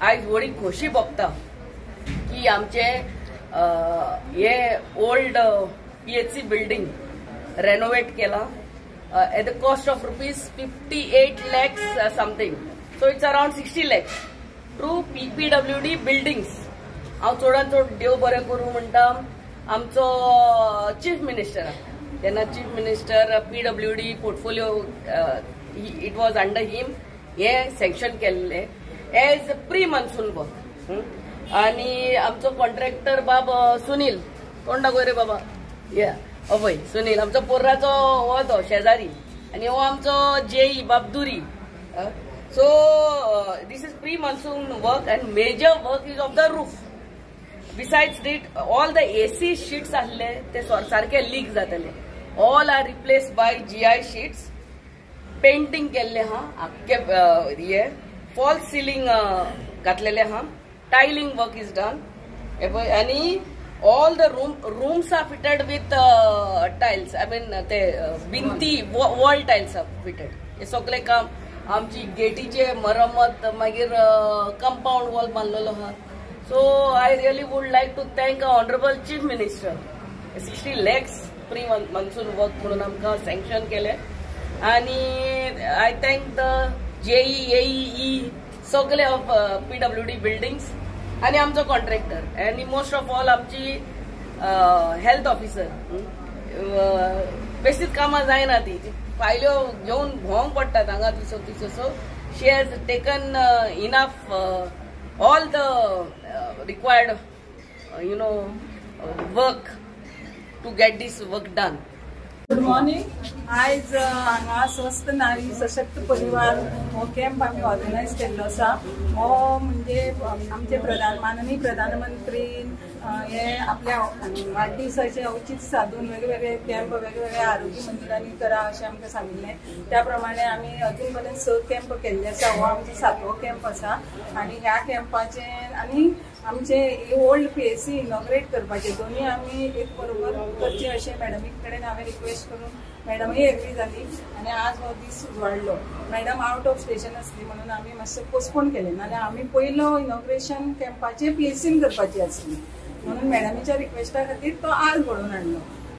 आज बड़ी खोशी भोगता की आमचे ये ओल्ड PHC बिल्डिंग रेनोवेट केला at the cost of rupees 58 lakhs something. So it's around 60 lakhs through PPWD buildings. हांव चोडान चोड देव बरें करूं म्हणटा आमचो चीफ मिनिस्टर तेन्ना chief minister PWD portfolio it was under him हे सँक्शन केल्ले एज प्री मान्सून वर्क आनी आमचो कॉन्ट्रॅक्टर बाब सुनील कोण दाखय रे बाबा या अभय सुनील आमचो पोर्राचो हो तो शेजारी आनी हो आमचो जेई बाबदुरी. So this is pre monsoon work and major work is of the roof. Besides it, all the AC sheets आसले ते सारखे लीक जातले. All are replaced by GI sheets. Painting केल्ले हा आख्खे ये false ceiling घातलेले हा. Tiling work is done. आणि all the rooms are fitted with tiles. I mean ते भिंती wall tiles are fitted. हे सगळे काम आमची गेटीचे मरम्मत मागीर कंपाउंड वॉल बांधलेलो हा. So I really would like to thank our Honorable Chief Minister. 60 lakhs pre-monsoon work म्हणून आमकां sanction केले आणि I thank the JE, AEE सगळे of PWD buildings आणि आमचो कॉन्ट्रॅक्टर आणि मोस्ट ऑफ ऑल आमची हेल्थ ऑफिसर. बेसीच कामां जायना ती फायल्यो घेवन भोंवंक पडटात हांगा तिसो. So she has taken enough all the required work to get this work done. Good morning. आज हांगा स्वस्थ नारी सशक्त परिवार हो कॅम्प आम्ही ऑर्गनायज केल्लो आसा. हो म्हणजे आमचे माननीय प्रधानमंत्री हे आपल्या वाडदिवसाचे औचित्य साधून वेगवेगळे कॅम्प वेगवेगळ्या आरोग्य मंदिरांनी करा अशें आमकां सांगिल्लें. त्या प्रमाणे आमी अजून पर्यंत 6 कॅम्प केल्ले आसा. हो आमचो 7वो कॅम्प आसा आणि ह्या कॅम्पाचे आनी आमचे ओल्ड PHC इनॉग्रेट करपाचे दोन्ही आमी एक बरोबर करचे अशें मॅडमी कडेन हांवें रिक्वेस्ट करून मॅडमूय एग्री जाली आणि आज हो दीस वाडलो. मॅडम आउट ऑफ स्टेशन आसली म्हणून आमी मातशें पोस्टपोन केलें, नाल्यार आमी पयलो इनॉग्रेशन कॅम्पाचे PHCन करपाची आसली म्हणून मॅडमीच्या रिक्वेस्टा खातीर तो आज घडोवन हाडलो.